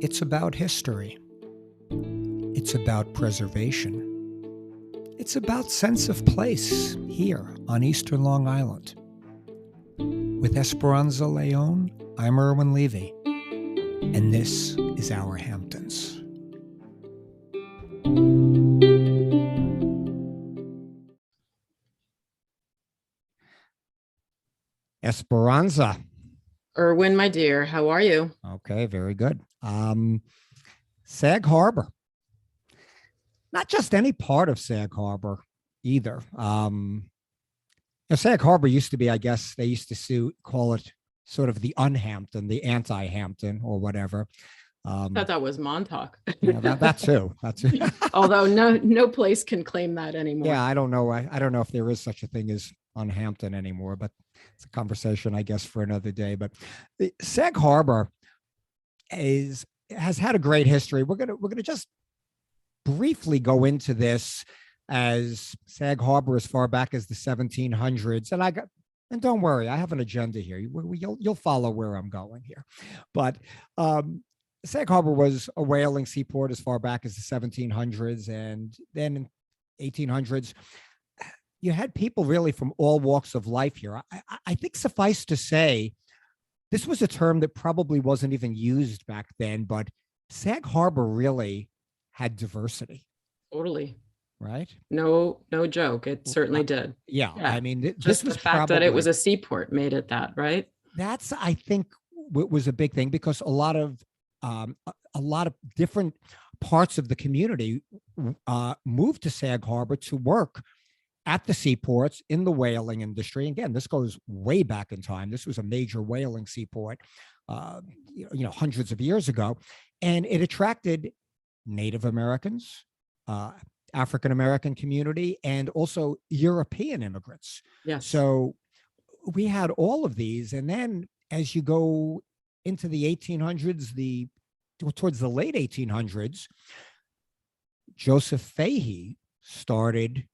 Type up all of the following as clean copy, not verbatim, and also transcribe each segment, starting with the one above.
It's about history. It's about preservation. It's about sense of place here on Eastern Long Island. With Esperanza Leon, I'm Irwin Levy, and this is Our Hamptons. Esperanza. Irwin, my dear, how are you? Okay, very good. Sag Harbor. Not just any part of Sag Harbor either. Sag Harbor used to be, I guess, they used to call it sort of the unhampton, the anti-Hampton or whatever. I thought that was Montauk. That too. Although no place can claim that anymore. Yeah, I don't know. I don't know if there is such a thing as unhampton anymore, but it's a conversation, I guess, for another day. But the Sag Harbor has had a great history. We're gonna just briefly go into this as Sag Harbor as far back as the 1700s, and don't worry, I have an agenda here. You'll follow where I'm going here, but Sag Harbor was a whaling seaport as far back as the 1700s, and then in 1800s. You had people really from all walks of life here. I think suffice to say, this was a term that probably wasn't even used back then, but Sag Harbor really had diversity. Totally. Right? No joke. It certainly did. Yeah. I mean, just the fact that it was a seaport made it that, right? That's, I think, what was a big thing, because a lot of different parts of the community moved to Sag Harbor to work at the seaports in the whaling industry. Again, this goes way back in time. This was a major whaling seaport, hundreds of years ago, and it attracted Native Americans, African American community, and also European immigrants. Yes. So we had all of these, and then as you go into the 1800s, towards the late 1800s, Joseph Fahys started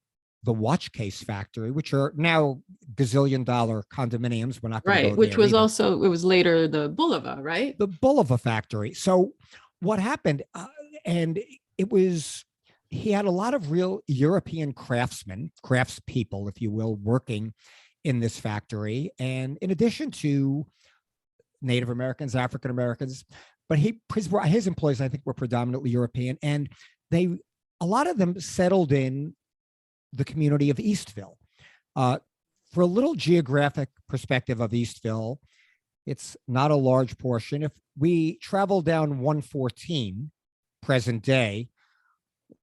the Watchcase Factory, which are now gazillion-dollar condominiums. We're not going to go there which was either. Also, it was later the Boulevard, right? The Boulevard Factory. So what happened, and he had a lot of real European craftspeople, if you will, working in this factory. And in addition to Native Americans, African Americans, but his employees, I think, were predominantly European, and a lot of them settled in the community of Eastville. For a little geographic perspective of Eastville, it's not a large portion. If we travel down 114, present day,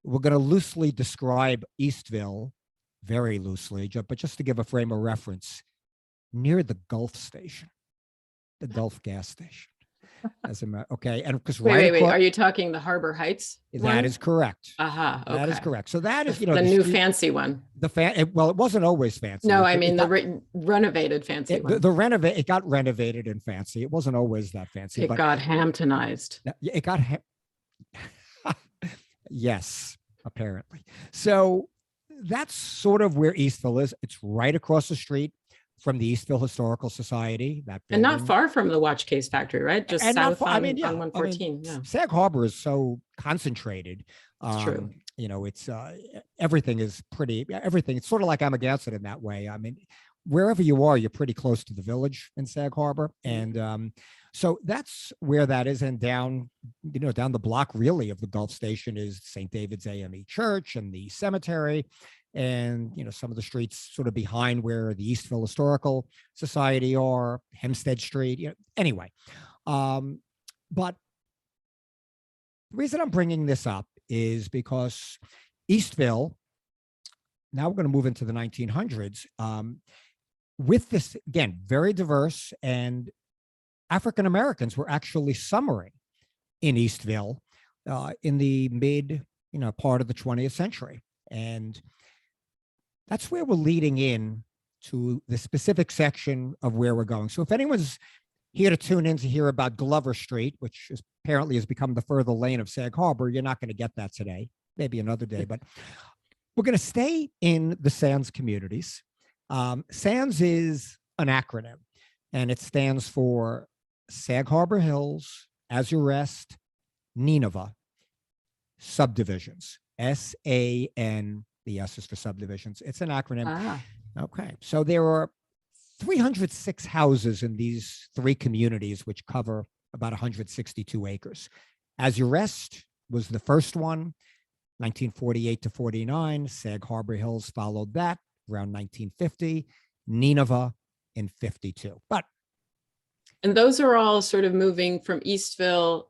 we're going to loosely describe Eastville, very loosely, but just to give a frame of reference, near the Gulf station, the Gulf gas station. Okay, and because wait, are you talking the Harbor Heights? That is correct. Okay. That is correct. So that is, the new fancy one. It wasn't always fancy. No, I mean the renovated fancy one. It got renovated and fancy. It wasn't always that fancy. It got Hamptonized. It got yes, apparently. So that's sort of where Eastville is. It's right across the street from the Eastville Historical Society. And not far from the Watchcase Factory, right? Just south on 114. Sag Harbor is so concentrated. It's true. It's everything is everything. It's sort of like Amagansett in that way. I mean, wherever you are, you're pretty close to the village in Sag Harbor. And so that's where that is. And down the block really of the Gulf Station is St. David's AME Church and the cemetery. And, some of the streets sort of behind where the Eastville Historical Society are, Hempstead Street, anyway. But the reason I'm bringing this up is because Eastville, now we're going to move into the 1900s, with this, again, very diverse, and African Americans were actually summering in Eastville in the mid, part of the 20th century. And that's where we're leading in to the specific section of where we're going. So if anyone's here to tune in to hear about Glover Street, which apparently has become the further lane of Sag Harbor, you're not going to get that today, maybe another day, but we're going to stay in the S.A.N.S communities. S.A.N.S is an acronym, and it stands for Sag Harbor Hills, Azurest, Nineveh, Subdivisions, S.A.N., the S is for subdivisions. It's an acronym. Ah. Okay. So there are 306 houses in these three communities, which cover about 162 acres. Azurest was the first one, 1948 to 49. Sag Harbor Hills followed that around 1950. Nineveh in 52. And those are all sort of moving from Eastville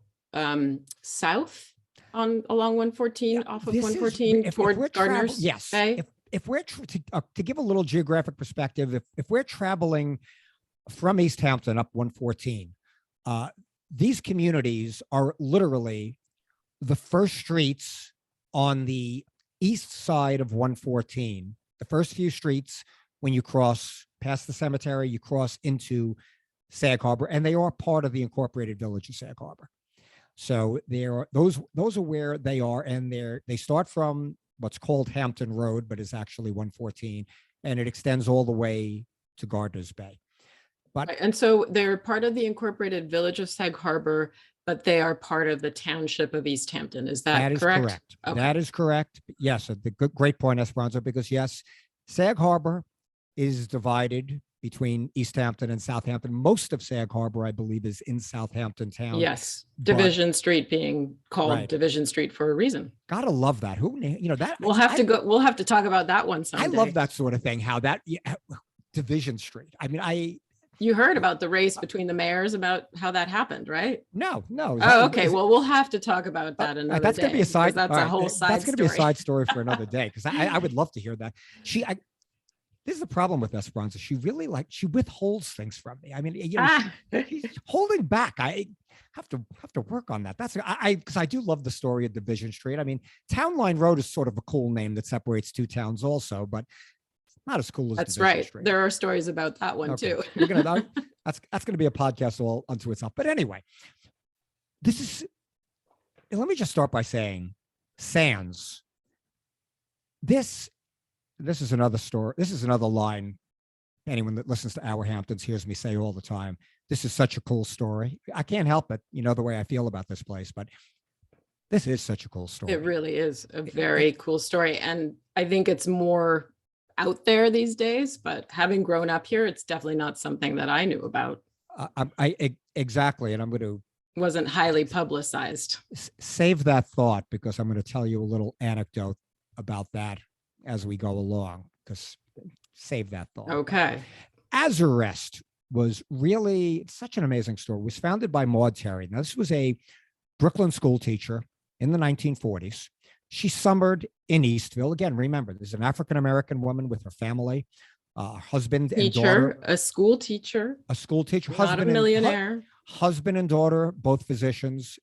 south along 114, off of 114 toward Gardner's Bay? If we're to give a little geographic perspective, if we're traveling from East Hampton up 114, these communities are literally the first streets on the east side of 114. The first few streets when you cross past the cemetery, you cross into Sag Harbor, and they are part of the incorporated village of Sag Harbor. So those are where they are, and they start from what's called Hampton Road, but is actually 114, and it extends all the way to Gardner's Bay. And so they're part of the incorporated village of Sag Harbor, but they are part of the township of East Hampton. Is that correct? Correct. Okay. That is correct. Yes, great point, Esperanza, because yes, Sag Harbor is divided between East Hampton and Southampton. Most of Sag Harbor, I believe, is in Southampton town. Yes, Division Street being called Division Street for a reason. Gotta love that. That we'll have to talk about that one someday. I love that sort of thing. How that Division Street. I mean, you heard about the race between the mayors about how that happened, right? No. Oh, okay. Well, we'll have to talk about that another that's day. Gonna be a side. That's a whole side. That's going to be a side story for another day, because I would love to hear that. This is the problem with Esperanza. She really she withholds things from me. I mean, she's holding back. I have to work on that. Because I do love the story of Division Street. I mean, Town Line Road is sort of a cool name that separates two towns also, but not as cool as that's Division right. Street. There are stories about that one too. That's gonna be a podcast all unto itself. But anyway, let me just start by saying S.A.N.S. This is another story. This is another line. Anyone that listens to Our Hamptons hears me say all the time. This is such a cool story. I can't help it, the way I feel about this place, but this is such a cool story. It really is a very cool story. And I think it's more out there these days, but having grown up here, it's definitely not something that I knew about. Exactly. And I'm going to wasn't highly publicized. Save that thought, because I'm going to tell you a little anecdote about that as we go along, because save that thought. Okay. Azurest was really such an amazing story. It was founded by Maude Terry. Now, this was a Brooklyn school teacher in the 1940s. She summered in Eastville. Again, remember, there's an African-American woman with her family, husband and daughter. A school teacher. Not a millionaire. Husband and daughter, both physicians,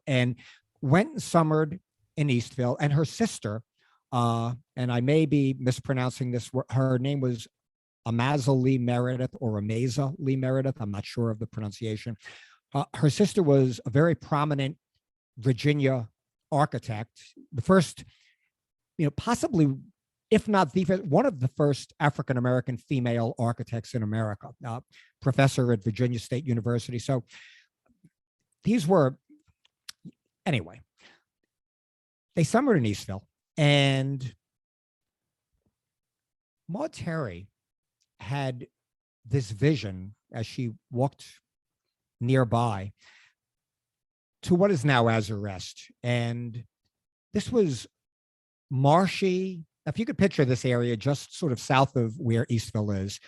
and went and summered in Eastville. And her sister, and I may be mispronouncing this, her name was Amaza Lee Meredith or Amaza Lee Meredith. I'm not sure of the pronunciation. Her sister was a very prominent Virginia architect, the first, possibly, if not the first, one of the first African-American female architects in America, professor at Virginia State University. So these were, anyway, they summered in Eastville, and Maude Terry had this vision as she walked nearby to what is now Azurest. And this was marshy. If you could picture this area just sort of south of where Eastville is,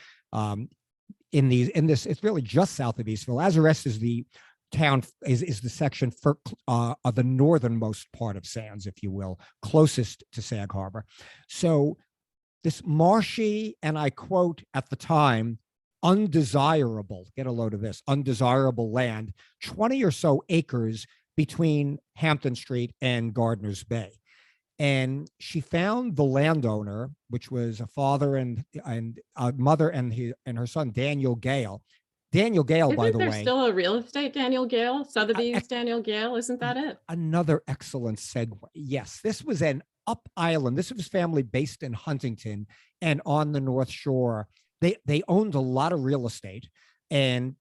it's really just south of Eastville. Azurest is the town, is the section for the northernmost part of S.A.N.S, if you will, closest to Sag Harbor. So this marshy, and I quote at the time, undesirable, get a load of this, undesirable land, 20 or so acres between Hampton Street and Gardner's Bay. And she found the landowner, which was a father and a mother and her son, Daniel Gale. Daniel Gale, by the way. Isn't there still a real estate Daniel Gale? Sotheby's Daniel Gale, isn't that it? Another excellent segue. Yes, this was an up island. This was family based in Huntington and on the North Shore. They owned a lot of real estate, and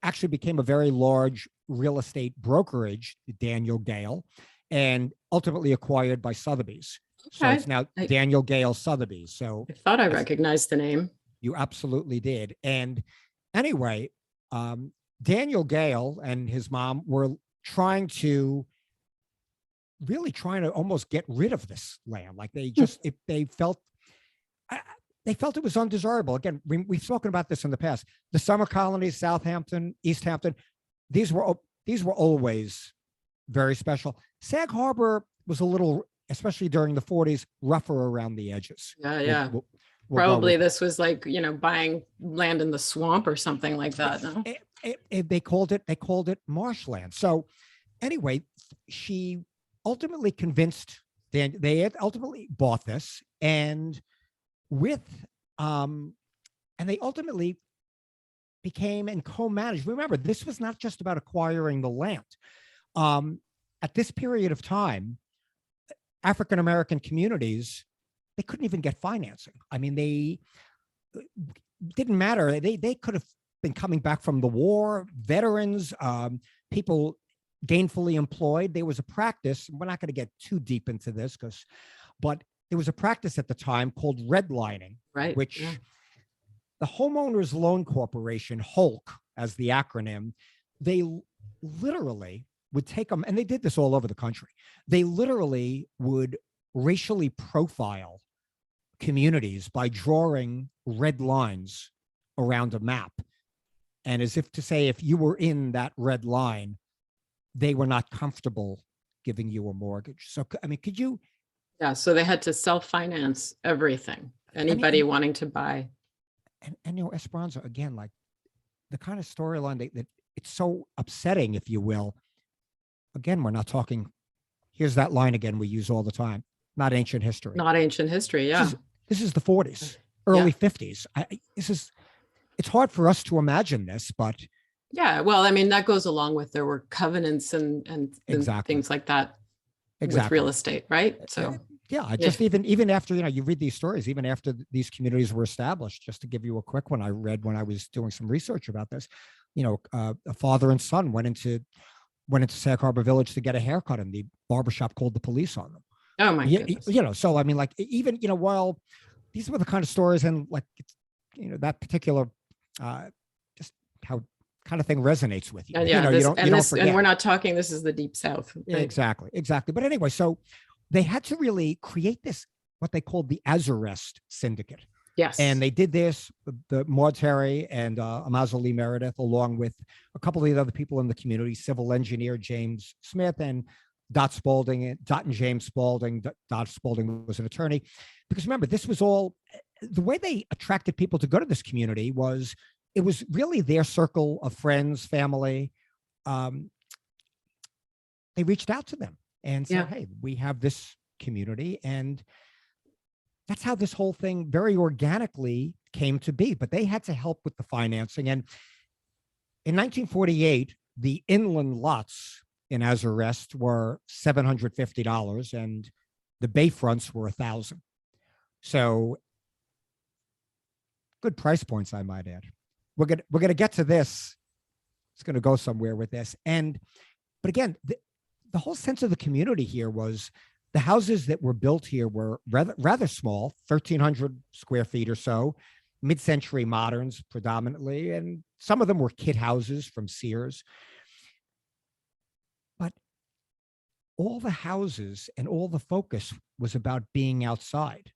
actually became a very large real estate brokerage, Daniel Gale, and ultimately acquired by Sotheby's. So it's now Daniel Gale Sotheby's. So I thought I recognized the name. You absolutely did. And anyway, Daniel Gale and his mom were really trying to almost get rid of this land. Like they felt it was undesirable. Again, we've spoken about this in the past. The summer colonies, Southampton, Easthampton, these were always very special. Sag Harbor was a little, especially during the 40s, rougher around the edges. Yeah. We'll probably this was like, buying land in the swamp or something like that. No? They called it marshland. So anyway, she ultimately convinced they had ultimately bought this, and they ultimately became and co-managed. Remember, this was not just about acquiring the land. At this period of time, African-American communities, they couldn't even get financing. I mean, they didn't matter. They could have been coming back from the war, veterans, people gainfully employed. There was a practice, we're not going to get too deep into this, but there was a practice at the time called redlining, right? Which the Homeowners Loan Corporation, HOLC as the acronym, they literally would take them, and they did this all over the country. They literally would racially profile communities by drawing red lines around a map. And as if to say, if you were in that red line, they were not comfortable giving you a mortgage. So, I mean, could you? Yeah, so they had to self-finance everything. Anybody wanting to buy. And Esperanza, again, like the kind of storyline that it's so upsetting, if you will. Again, we're not talking, here's that line again we use all the time, not ancient history. Not ancient history, yeah. This is the 40s, early 50s. It's hard for us to imagine this, but. Yeah, well, I mean, that goes along with there were covenants and exactly. things like that with real estate, right? So yeah, just even after, you read these stories, even after these communities were established, just to give you a quick one I read when I was doing some research about this, a father and son went into Sag Harbor Village to get a haircut, and the barbershop called the police on them. Oh my goodness. So I mean, like, even, while these were the kind of stories, and like, that particular, just how kind of thing resonates with you. And and we're not talking, this is the Deep South. Right? Exactly. But anyway, so they had to really create this, what they called the Azurest syndicate. Yes. And they did this, the Maude and Amaza Meredith, along with a couple of the other people in the community, civil engineer James Smith and Dot and James Spalding. Dot Spalding was an attorney. Because remember, this was all, the way they attracted people to go to this community was, it was really their circle of friends, family. They reached out to them and said, hey, we have this community. And that's how this whole thing very organically came to be. But they had to help with the financing. And in 1948, the inland lots in Azurest were $750 and the bayfronts were $1,000. So good price points, I might add. We're gonna get to this. It's gonna go somewhere with this. But again, the whole sense of the community here was the houses that were built here were rather small, 1,300 square feet or so, mid-century moderns predominantly, and some of them were kit houses from Sears. But all the houses and all the focus was about being outside,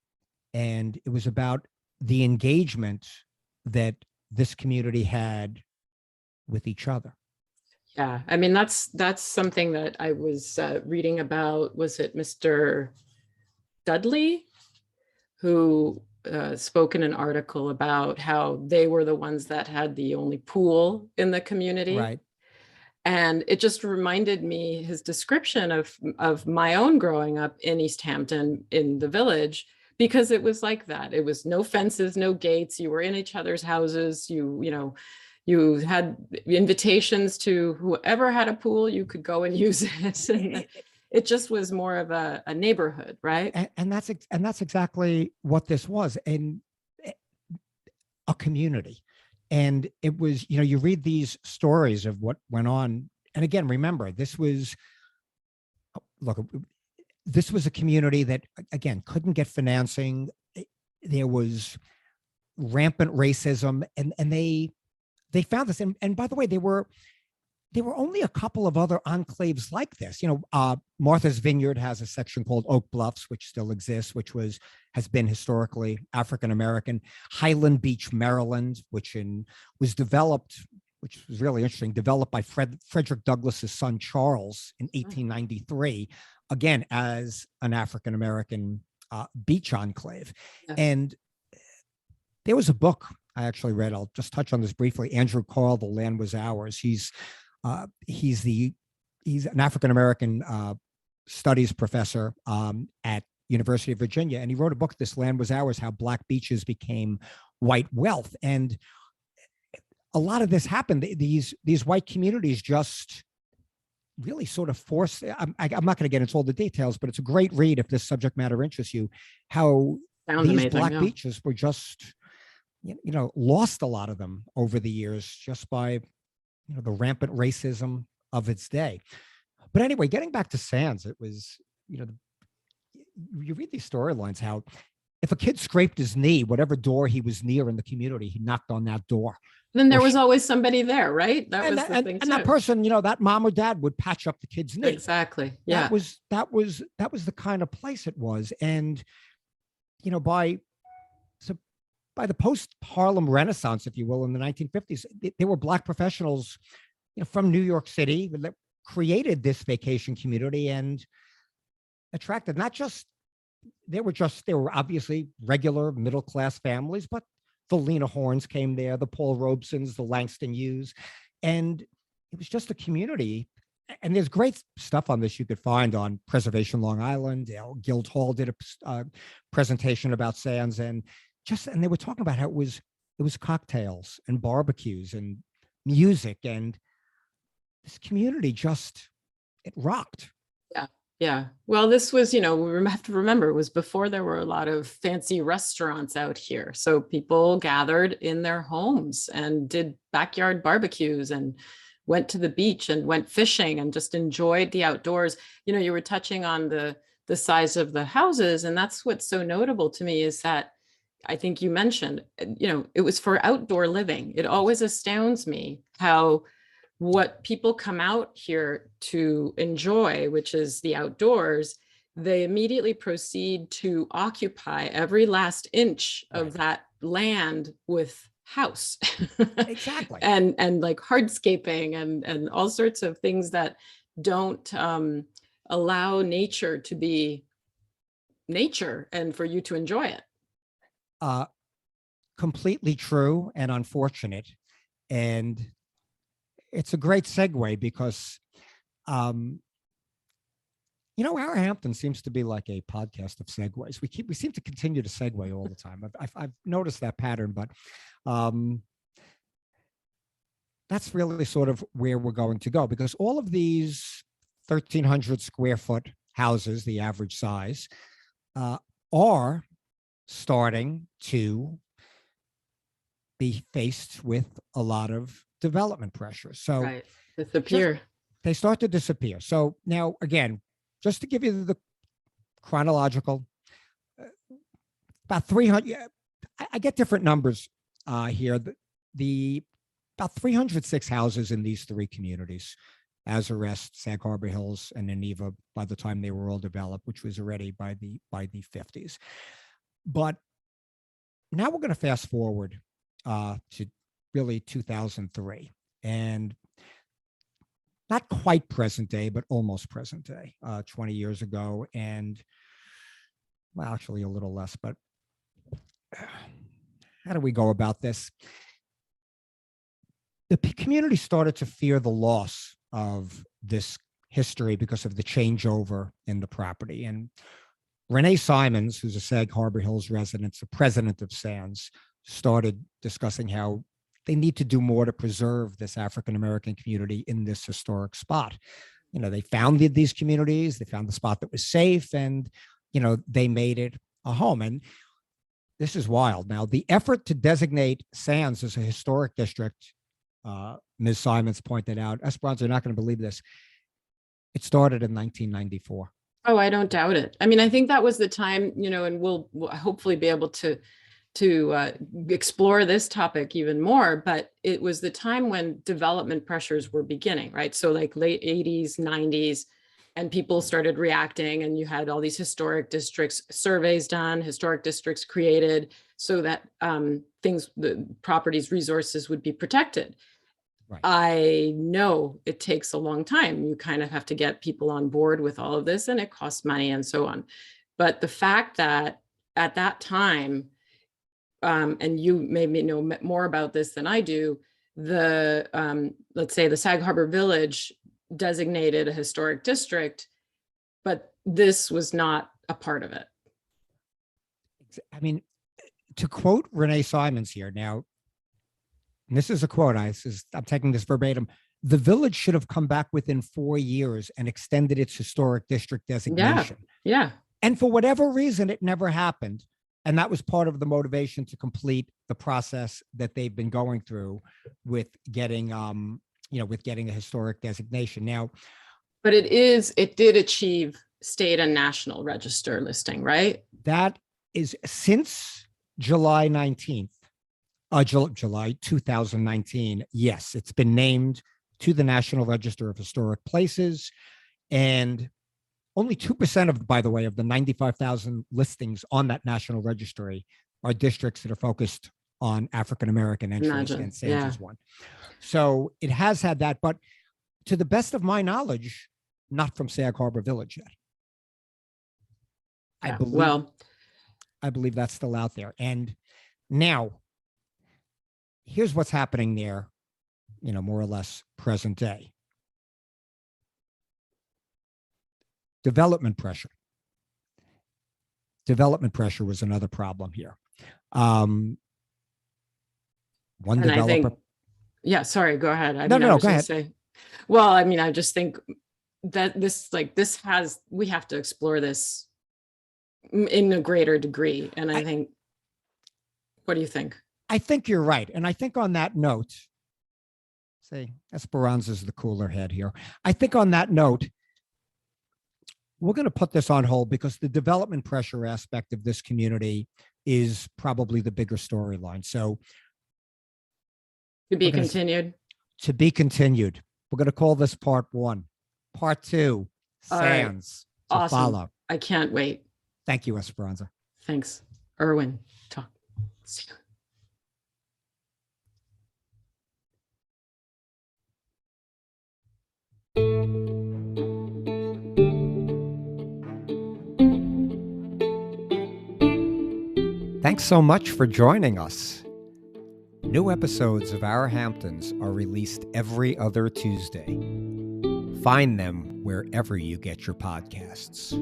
and it was about the engagement that this community had with each other. Yeah, I mean, that's something that I was reading about. Was it Mr. Dudley who spoke in an article about how they were the ones that had the only pool in the community? Right. And it just reminded me his description of my own growing up in Easthampton in the village, because it was like that. It was no fences, no gates. You were in each other's houses. You had invitations to whoever had a pool, you could go and use it. And it just was more of a neighborhood, right? And that's exactly what this was, and a community. And it was, you read these stories of what went on. And again, remember, look, this was a community that, again, couldn't get financing. There was rampant racism, and they found this. And by the way, there were only a couple of other enclaves like this. Martha's Vineyard has a section called Oak Bluffs, which still exists, has been historically African American. Highland Beach, Maryland, which was developed, which was really interesting, developed by Frederick Douglass's son Charles in 1893, again as an African American beach enclave. Yeah. And there was a book I actually read. I'll just touch on this briefly. Andrew Carl, "The Land Was Ours." He's an African American studies professor at University of Virginia, and he wrote a book, "This Land Was Ours: How Black Beaches Became White Wealth." And a lot of this happened. These white communities just really sort of forced. I'm not going to get into all the details, but it's a great read if this subject matter interests you. How Sounds these amazing, black yeah. beaches were just, lost a lot of them over the years just by the rampant racism of its day. But anyway, getting back to S.A.N.S, it was, you read these storylines, how if a kid scraped his knee, whatever door he was near in the community, he knocked on that door. Then there was always somebody there, right? That was the thing and that person, that mom or dad would patch up the kid's knee. Exactly. Yeah. That was the kind of place it was. And, by the post-Harlem Renaissance, if you will, in the 1950s, there were Black professionals, from New York City that created this vacation community and attracted they were obviously regular middle-class families, but the Lena Hornes came there, the Paul Robesons, the Langston Hughes, and it was just a community. And there's great stuff on this you could find on Preservation Long Island. Guildhall did a presentation about S.A.N.S, and they were talking about how it was cocktails and barbecues and music, and this community it rocked. Yeah. Yeah. Well, this was, we have to remember, it was before there were a lot of fancy restaurants out here. So people gathered in their homes and did backyard barbecues and went to the beach and went fishing and just enjoyed the outdoors. You were touching on the size of the houses. And that's what's so notable to me is that I think you mentioned, it was for outdoor living. It always astounds me how what people come out here to enjoy, which is the outdoors, they immediately proceed to occupy every last inch of that land with house. Exactly. and like hardscaping and all sorts of things that don't allow nature to be nature and for you to enjoy it. Completely true and unfortunate. And it's a great segue because, our Hampton seems to be like a podcast of segues. We seem to continue to segue all the time. I've noticed that pattern, but that's really sort of where we're going to go, because all of these 1,300 square foot houses, the average size, are starting to be faced with a lot of development pressure. So disappear. They start to disappear. So now, again, just to give you the chronological, about 300, I get different numbers here. The about 306 houses in these three communities, Azurest, Sag Harbor Hills, and Nineveh, by the time they were all developed, which was already by the 50s. But now we're going to fast forward to really 2003, and not quite present day, but almost present day, 20 years ago. And well, actually a little less, but how do we go about this? The community started to fear the loss of this history because of the changeover in the property. And Renee Simons, who's a Sag Harbor Hills resident, the president of S.A.N.S, started discussing how they need to do more to preserve this African-American community in this historic spot. They founded these communities, they found the spot that was safe, and, they made it a home. And This is wild. Now, the effort to designate S.A.N.S as a historic district, Ms. Simons pointed out, Esperanza, you're not going to believe this. It started in 1994. Oh, I don't doubt it. I mean, I think that was the time, and we'll hopefully be able to explore this topic even more, but it was the time when development pressures were beginning, right? So like late 80s, 90s, and people started reacting, and you had all these historic districts surveys done, historic districts created so that the properties, resources would be protected. Right. I know it takes a long time. You kind of have to get people on board with all of this, and it costs money and so on. But the fact that at that time, and you maybe know more about this than I do, let's say the Sag Harbor Village designated a historic district, but this was not a part of it. I mean, to quote Renee Simons here now, and this is a quote, I'm taking this verbatim, the village should have come back within 4 years and extended its historic district designation. Yeah. And for whatever reason, it never happened. And that was part of the motivation to complete the process that they've been going through with getting, getting a historic designation. Now, but it did achieve state and national register listing, right? That is since July 19th, July 2019. Yes, it's been named to the National Register of Historic Places. And only 2% of, by the way, of the 95,000 listings on that national registry are districts that are focused on African-American entries, and S.A.N.S is one. So it has had that, but to the best of my knowledge, not from Sag Harbor Village yet. Yeah, I believe that's still out there. And now, here's what's happening there, more or less present day. Development pressure. Development pressure was another problem here. One and developer. Sorry, go ahead. No, go ahead. I just think that we have to explore this in a greater degree. And I think, what do you think? I think you're right. And I think on that note, say Esperanza's the cooler head here. I think on that note, we're going to put this on hold because the development pressure aspect of this community is probably the bigger storyline. So to be continued. To be continued. We're going to call this part 1. Part 2, S.A.N.S. Right. Awesome. Follow. I can't wait. Thank you, Esperanza. Thanks. Irwin, talk. See you. Thanks so much for joining us. New episodes of Our Hamptons are released every other Tuesday. Find them wherever you get your podcasts.